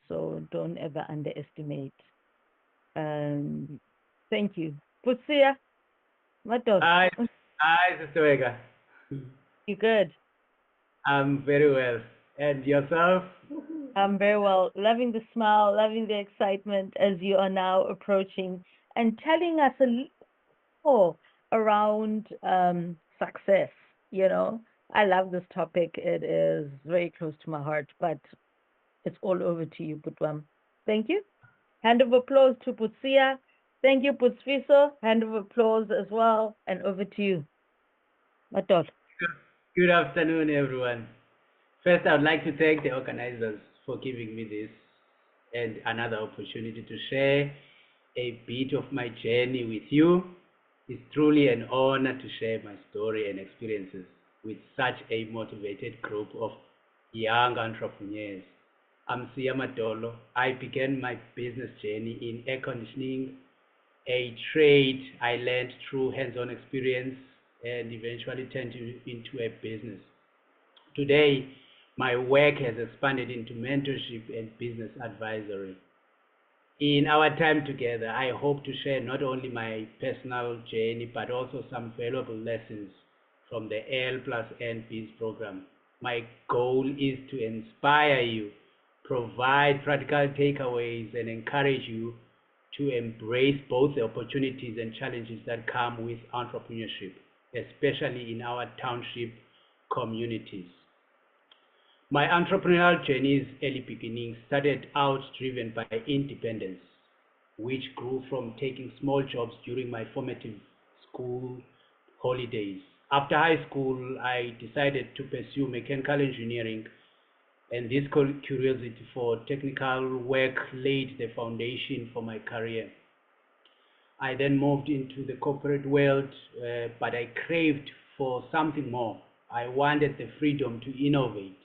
So don't ever underestimate. Um, Thank you. Pusia, Madolo, Hi, hi, Sister Vega. you good? I'm very well. And yourself? I'm very well. Loving the smile, loving the excitement as you are now approaching and telling us a little more around success. You know, I love this topic. It is very close to my heart, but it's all over to you, Putwam. Thank you. Hand of applause to Putsia. Thank you, Putsviso. Hand of applause as well. And over to you, Matol. Good afternoon, everyone. First, I would like to thank the organizers for giving me this and another opportunity to share a bit of my journey with you. It's truly an honor to share my story and experiences with such a motivated group of young entrepreneurs. I'm Sia Madolo. I began my business journey in air conditioning, a trade I learned through hands-on experience and eventually turned into a business. Today, my work has expanded into mentorship and business advisory. In our time together, I hope to share not only my personal journey but also some valuable lessons from the L+EARN BIZ program. My goal is to inspire you, provide practical takeaways, and encourage you to embrace both the opportunities and challenges that come with entrepreneurship, especially in our township communities. My entrepreneurial journey's early beginnings started out driven by independence, which grew from taking small jobs during my formative school holidays. After high school, I decided to pursue mechanical engineering, and this curiosity for technical work laid the foundation for my career. I then moved into the corporate world, but I craved for something more. I wanted the freedom to innovate.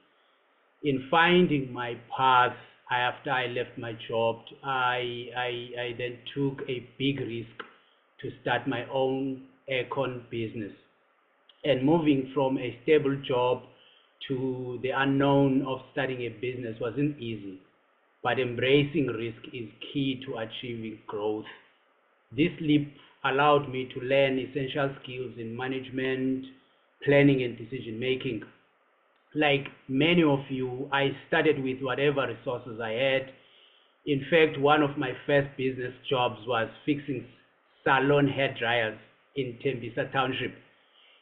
In finding my path after I left my job, I then took a big risk to start my own aircon business. And moving from a stable job to the unknown of starting a business wasn't easy, but embracing risk is key to achieving growth. This leap allowed me to learn essential skills in management, planning, and decision making. Like many of you, I started with whatever resources I had. In fact, one of my first business jobs was fixing Salon hair dryers in Tembisa Township.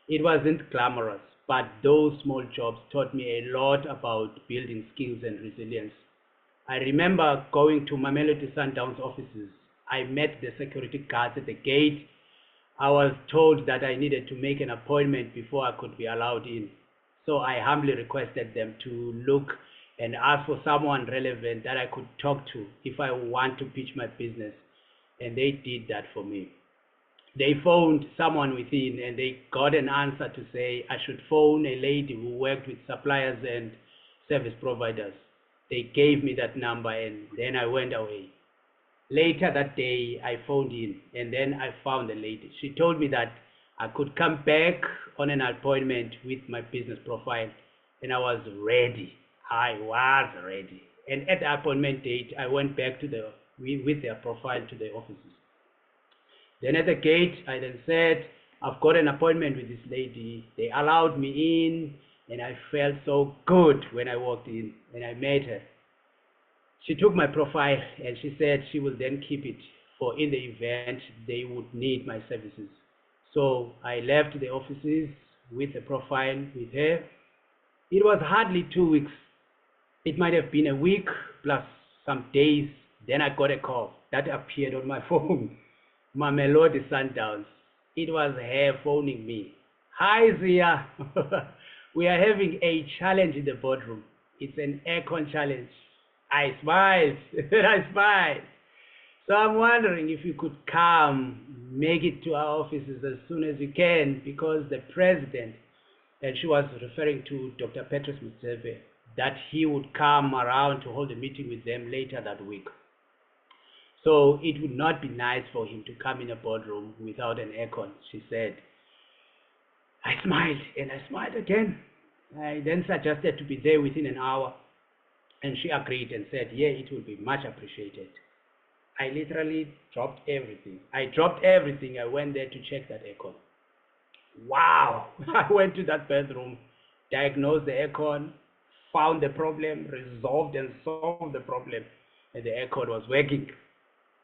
It wasn't glamorous, but those small jobs taught me a lot about building skills and resilience. I remember going to Mamelodi Sundowns offices. I met the security guards at the gate. I was told that I needed to make an appointment before I could be allowed in. So I humbly requested them to look and ask for someone relevant that I could talk to if I want to pitch my business. And they did that for me. They phoned someone within and they got an answer to say I should phone a lady who worked with suppliers and service providers. They gave me that number and then I went away. Later that day, I phoned in and then I found the lady. She told me that I could come back on an appointment with my business profile, and I was ready. I was ready. And at the appointment date, I went back to with their profile to the offices. Then at the gate, I then said, I've got an appointment with this lady. They allowed me in, and I felt so good when I walked in and I met her. She took my profile and she said she will then keep it for in the event they would need my services. So I left the offices with the profile with her. It was hardly 2 weeks. It might have been a week plus some days. Then I got a call that appeared on my phone. Mamelodi Sundowns. It was her phoning me. Hi Zia. We are having a challenge in the boardroom. It's an aircon challenge. I smiled. I smiled. So I'm wondering if you could come, make it to our offices as soon as you can, because the president, and she was referring to Dr. Petrus Mutsepe, that he would come around to hold a meeting with them later that week. So it would not be nice for him to come in a boardroom without an aircon, she said. I smiled and I smiled again. I then suggested to be there within an hour. And she agreed and said, yeah, it will be much appreciated. I literally dropped everything. I dropped everything. I went there to check that aircon. Wow! I went to that bathroom, diagnosed the aircon, found the problem, resolved and solved the problem, and the aircon was working.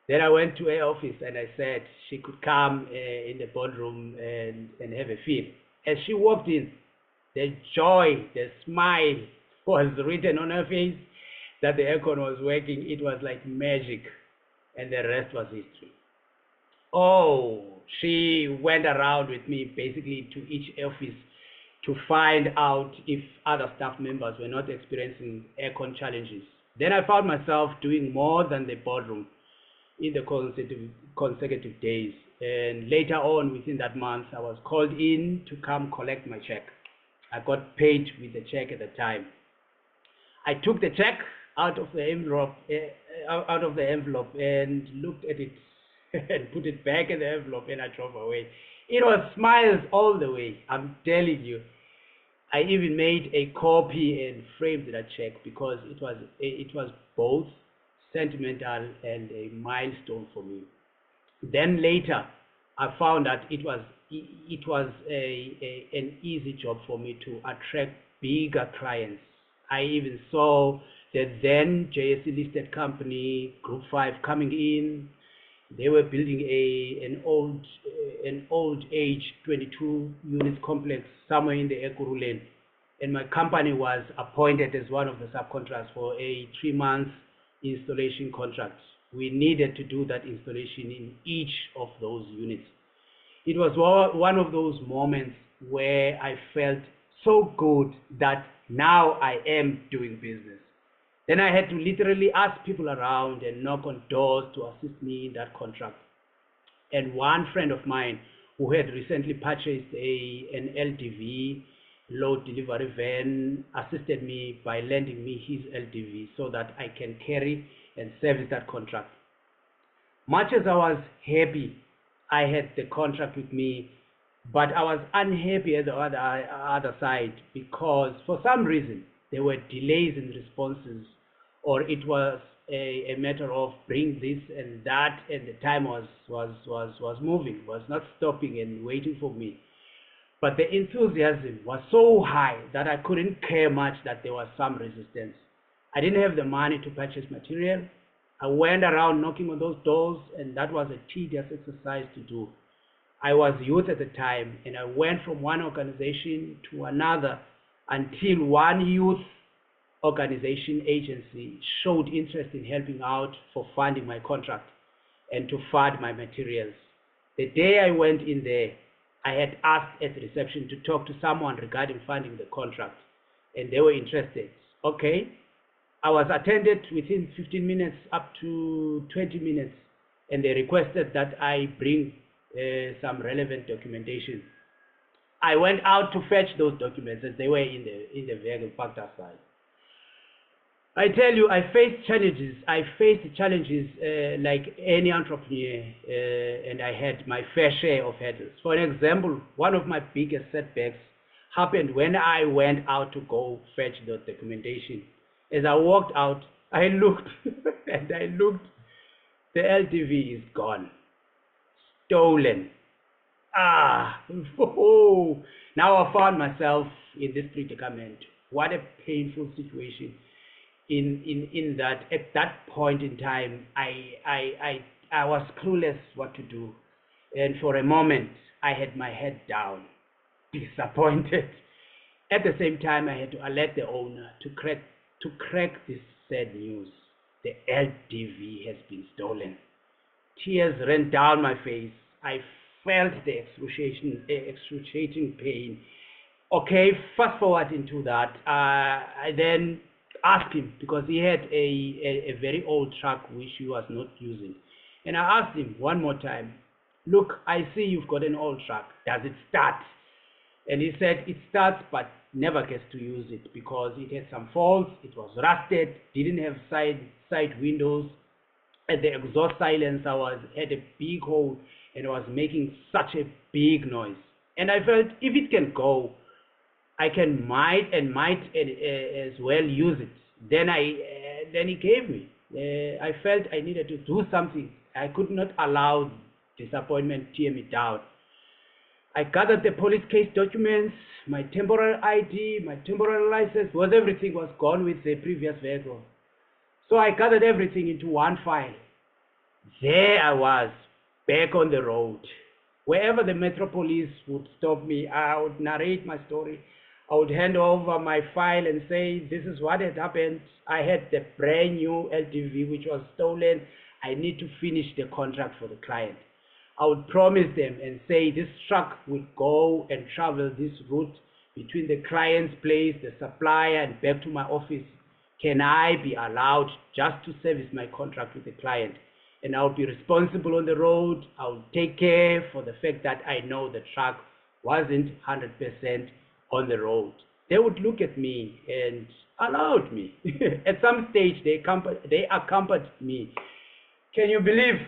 Then I went to her office and I said she could come in the boardroom and have a feel. As she walked in, the joy, the smile was written on her face that the aircon was working. It was like magic, and the rest was history. Oh, she went around with me basically to each office to find out if other staff members were not experiencing aircon challenges. Then I found myself doing more than the boardroom in the consecutive days. And later on, within that month, I was called in to come collect my check. I got paid with the check at the time. I took the check out of the envelope and looked at it and put it back in the envelope, and I drove away. It was smiles all the way. I'm telling you. I even made a copy and framed that check because it was both sentimental and a milestone for me. Then later, I found that it was an easy job for me to attract bigger clients. I even saw the then JSE listed company Group 5 coming in. They were building an old age 22 unit complex somewhere in the Ekurhuleni, and my company was appointed as one of the subcontractors for a 3 month installation contract. We needed to do that installation in each of those units. It was one of those moments where I felt so good that now I am doing business. Then I had to literally ask people around and knock on doors to assist me in that contract. And one friend of mine who had recently purchased an LDV, load delivery van, assisted me by lending me his LDV so that I can carry and service that contract. Much as I was happy I had the contract with me, but I was unhappy at the other side because for some reason there were delays in responses, or it was a matter of bring this and that, and the time was moving, was not stopping and waiting for me. But the enthusiasm was so high that I couldn't care much that there was some resistance. I didn't have the money to purchase material. I went around knocking on those doors, and that was a tedious exercise to do. I was youth at the time, and I went from one organization to another until one youth organization agency showed interest in helping out for funding my contract and to fund my materials. The day I went in there, I had asked at the reception to talk to someone regarding funding the contract, and they were interested. Okay, I was attended within 15 minutes up to 20 minutes, and they requested that I bring some relevant documentation. I went out to fetch those documents as they were in the vehicle parked outside. I tell you, I faced challenges. I faced challenges like any entrepreneur, and I had my fair share of hurdles. For an example, one of my biggest setbacks happened when I went out to go fetch the documentation. As I walked out, I looked and I looked. The LTV is gone, stolen. Ah, oh, now I found myself in this predicament. What a painful situation. In that at that point in time, I was clueless what to do, and for a moment I had my head down, disappointed. At the same time, I had to alert the owner to crack this sad news. The LDV has been stolen. Tears ran down my face. I felt the excruciating pain. Okay, fast forward into that. I then asked him because he had a very old truck which he was not using. And I asked him one more time, look, I see you've got an old truck. Does it start? And he said it starts but never gets to use it because it had some faults, it was rusted, didn't have side windows, and the exhaust silencer had a big hole and was making such a big noise. And I felt if it can go, I can might as well use it Then he gave me. I felt I needed to do something. I could not allow disappointment tear me down. I gathered the police case documents, my temporary ID, my temporary license, was everything was gone with the previous vehicle. So I gathered everything into one file. There I was, back on the road. Wherever the Metro Police would stop me, I would narrate my story. I would hand over my file and say, this is what had happened. I had the brand new LTV which was stolen. I need to finish the contract for the client. I would promise them and say this truck would go and travel this route between the client's place, the supplier, and back to my office. Can I be allowed just to service my contract with the client? And I'll be responsible on the road. I'll take care for the fact that I know the truck wasn't 100% on the road. They would look at me and allowed me. At some stage, they accompanied me. Can you believe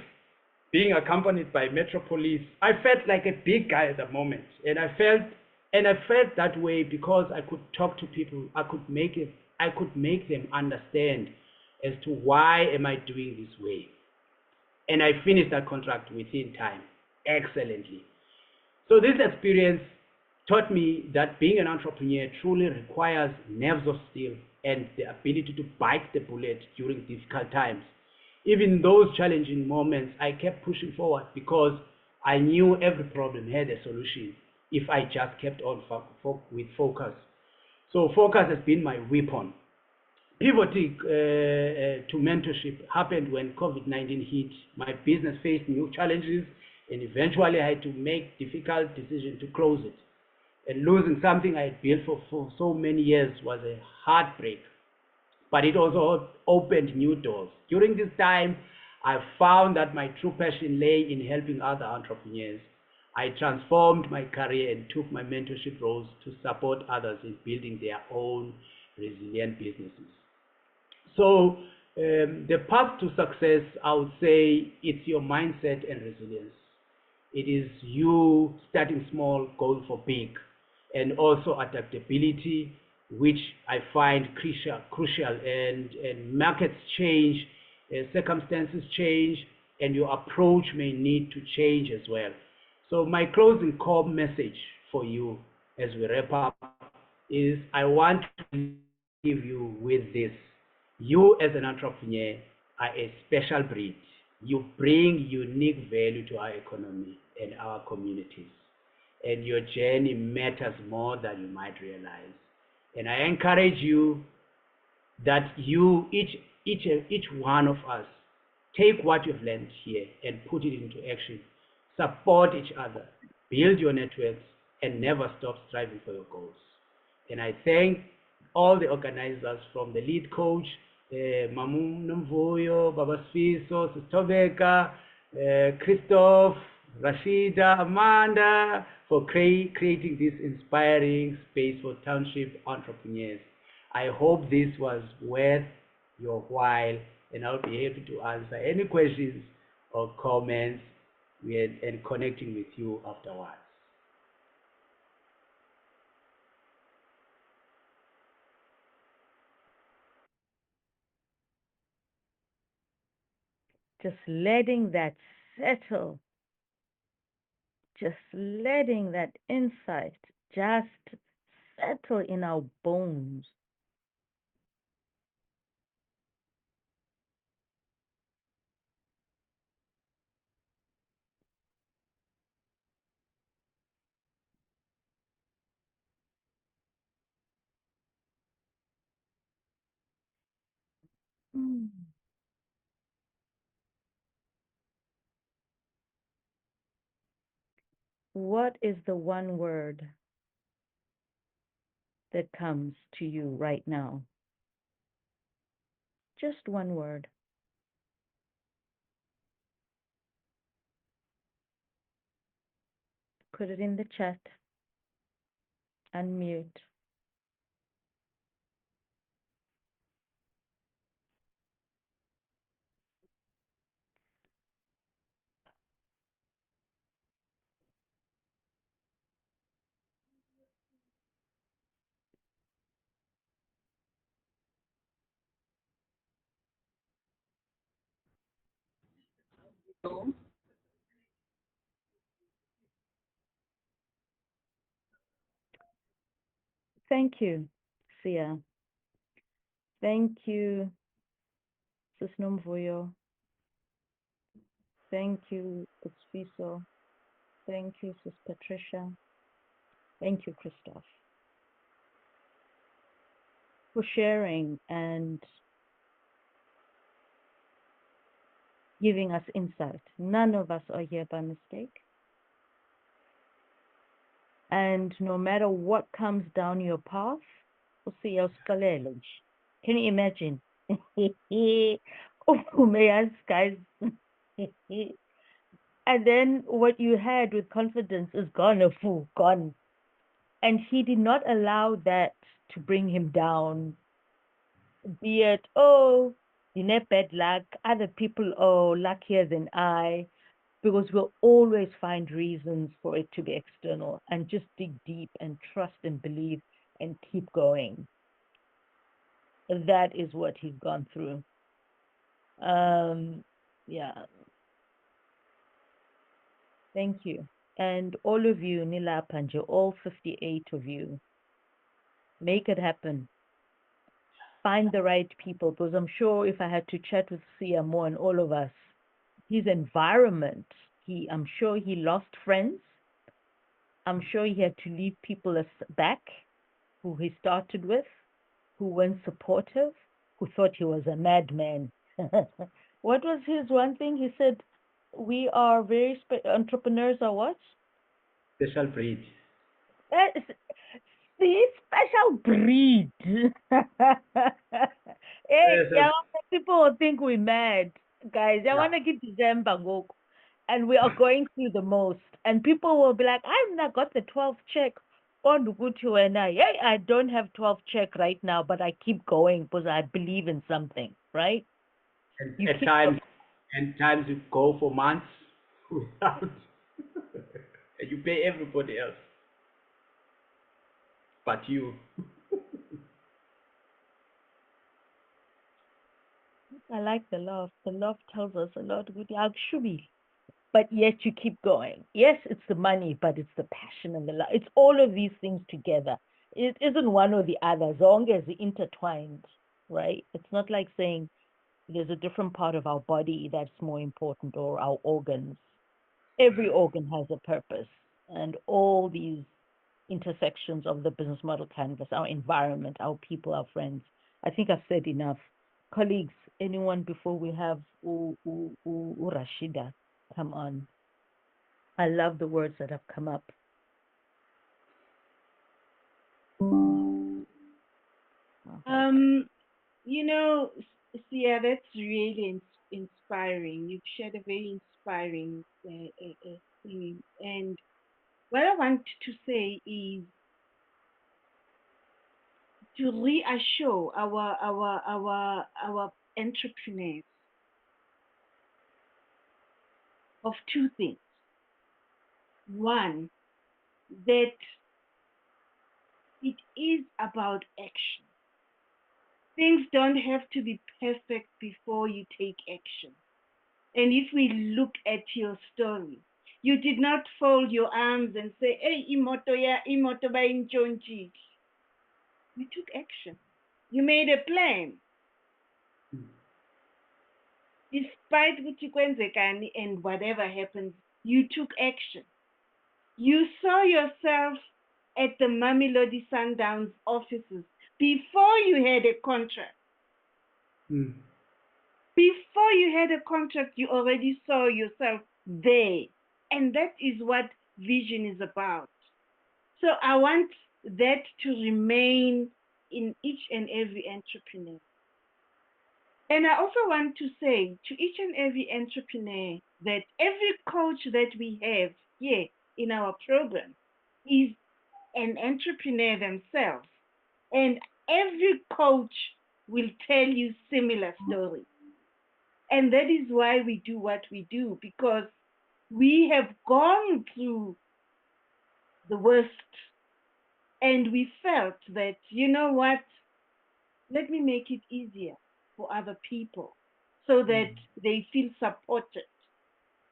being accompanied by Metro Police? I felt like a big guy at the moment, and I felt that way because I could talk to people. I could make them understand as to why am I doing this way. And I finished that contract within time, excellently. So this experience taught me that being an entrepreneur truly requires nerves of steel and the ability to bite the bullet during difficult times. Even those challenging moments, I kept pushing forward because I knew every problem had a solution if I just kept on with focus. So focus has been my weapon. Pivoting to mentorship happened when COVID-19 hit. My business faced new challenges, and eventually I had to make difficult decisions to close it. And losing something I had built for so many years was a heartbreak, but it also opened new doors. During this time, I found that my true passion lay in helping other entrepreneurs. I transformed my career and took my mentorship roles to support others in building their own resilient businesses. So the path to success, I would say, it's your mindset and resilience. It is you starting small, going for big, and also adaptability, which I find crucial. And markets change, circumstances change, and your approach may need to change as well. So my closing core message for you as we wrap up is I want to leave you with this. You as an entrepreneur are a special breed. You bring unique value to our economy and our communities. And your journey matters more than you might realize. And I encourage you that each one of us, take what you've learned here and put it into action. Support each other, build your networks, and never stop striving for your goals. And I thank all the organizers from the lead coach, Mamu Namvoyo, Baba Sfiso, Sistobeka, Christoph, Rashida, Amanda, for creating this inspiring space for township entrepreneurs. I hope this was worth your while, and I'll be able to answer any questions or comments and connecting with you afterwards. Just letting that settle, just letting that insight just settle in our bones. Mm. What is the one word that comes to you right now? Just one word. Put it in the chat. Unmute. Thank you, Sia. Thank you, Sis Nomvuyo. Thank you, Sis. Thank you, Sis Patricia. Thank you, Christoph, for sharing and giving us insight. None of us are here by mistake. And no matter what comes down your path, can you imagine? Oh, guys. And then what you had with confidence is gone, a fool, gone. And he did not allow that to bring him down, be it, oh, you know, bad luck, other people are luckier than I, because we'll always find reasons for it to be external, and just dig deep and trust and believe and keep going. That is what he's gone through. Yeah, thank you. And all of you, Nila Panje, all 58 of you, make it happen. Find the right people, because I'm sure if I had to chat with Sia more and all of us, his environment, I'm sure he lost friends. I'm sure he had to leave people back who he started with, who weren't supportive, who thought he was a madman. What was his one thing? He said, we are very, entrepreneurs are what? Special breed. That is the special breed. Hey, Yes, yeah, people will think we're mad, guys. I yeah. want to get December go, and we are going through the most. And people will be like, I've not got the 12th check. On good to and hey, I don't have 12 check right now, but I keep going because I believe in something, right? And You at keep times, and times you go for months without, and you pay everybody else, but you. I like the love. The love tells us a lot. Good, actually, but yet you keep going. Yes, it's the money, but it's the passion and the love. It's all of these things together. It isn't one or the other. As long as intertwined, right? It's not like saying there's a different part of our body that's more important or our organs. Every organ has a purpose, and all these intersections of the business model canvas, our environment, our people, our friends. I think I've said enough. Colleagues, anyone before we have Rashida come on? I love the words that have come up. Oh, Um, you know, Sia, that's really inspiring. You've shared a very inspiring thing. And what I want to say is to reassure our entrepreneurs of two things. One, that it is about action. Things don't have to be perfect before you take action. And if we look at your story, you did not fold your arms and say, hey, imoto ba intshontshe. You took action. You made a plan. Despite ukuthi kwenzekani and whatever happens, you took action. You saw yourself at the Mamelodi Sundowns offices before you had a contract. Mm. Before you had a contract, you already saw yourself there. And that is what vision is about. So I want that to remain in each and every entrepreneur. And I also want to say to each and every entrepreneur that every coach that we have here in our program is an entrepreneur themselves. And every coach will tell you similar stories. And that is why we do what we do, because we have gone through the worst and we felt that, you know what, let me make it easier for other people so that they feel supported.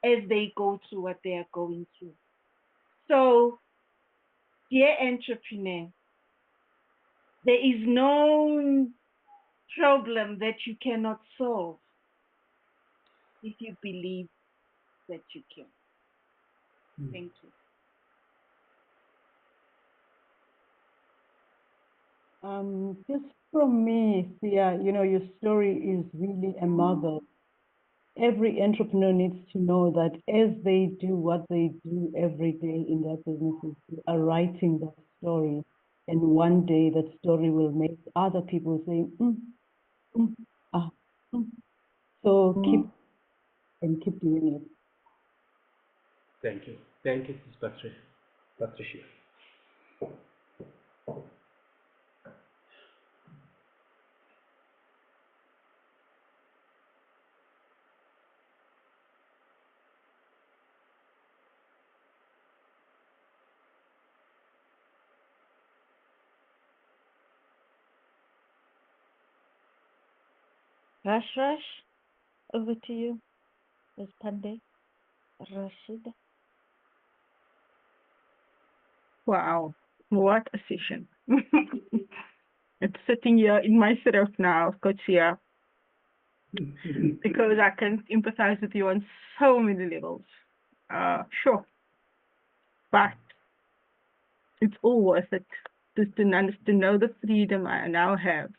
as they go through what they are going through. So, dear entrepreneur, there is no problem that you cannot solve if you believe that you can. Thank you. Just from me, Sia, your story is really a marvel. Every entrepreneur needs to know that as they do what they do every day in their businesses, they are writing that story. And one day that story will make other people say, mm, ah, mm. So keep doing it. Thank you. Thank you, Ms. Patricia. Rush, over to you, Ms. Pandey. Rashida. Wow, what a session. It's sitting here in my throat now, Coach here, because I can empathize with you on so many levels. Sure, but it's all worth it to know the freedom I now have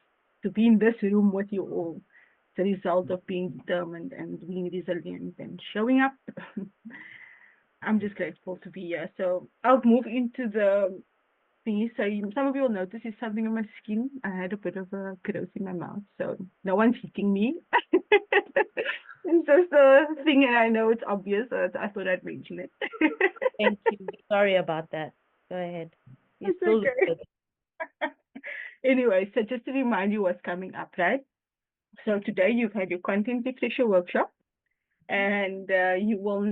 to be in this room with you all. The result of being determined and being resilient and showing up. I'm just grateful to be here. So I'll move into the thingy. So some of you will notice there's something on my skin. I had a bit of a growth in my mouth, so no one's hitting me. It's just a thing, and I know it's obvious, so I thought I'd mention it. Thank you. Sorry about that. Go ahead. You It's still look okay. good. Anyway, so just to remind you what's coming up, right? So today you've had your content literature workshop, and you will